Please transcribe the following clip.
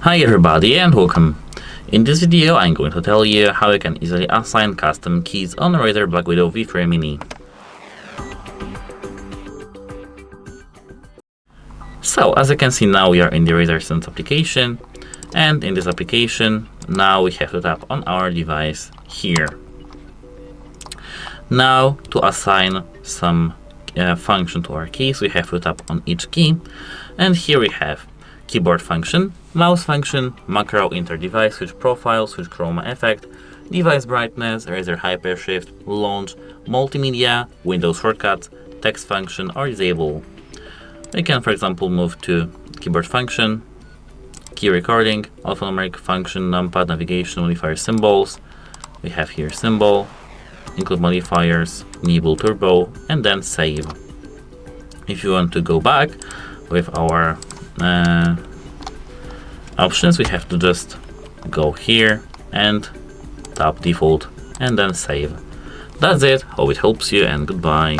Hi everybody and welcome. In this video I'm going to tell you how you can easily assign custom keys on Razer BlackWidow V3 Mini. So as you can see, now we are in the Razer Synapse application, and in this application now we have to tap on our device here. Now to assign some function to our keys, we have to tap on each key, and here we have keyboard function, mouse function, macro, inter-device, switch profile, switch chroma effect, device brightness, Razer hypershift, launch, multimedia, Windows shortcuts, text function, or disable. We can, for example, move to keyboard function, key recording, alphanumeric function, numpad, navigation, modifier symbols. We have here symbol, include modifiers, enable turbo, and then save. If you want to go back with our options, we have to just go here and tap default and then save. That's it. Hope it helps you, and goodbye.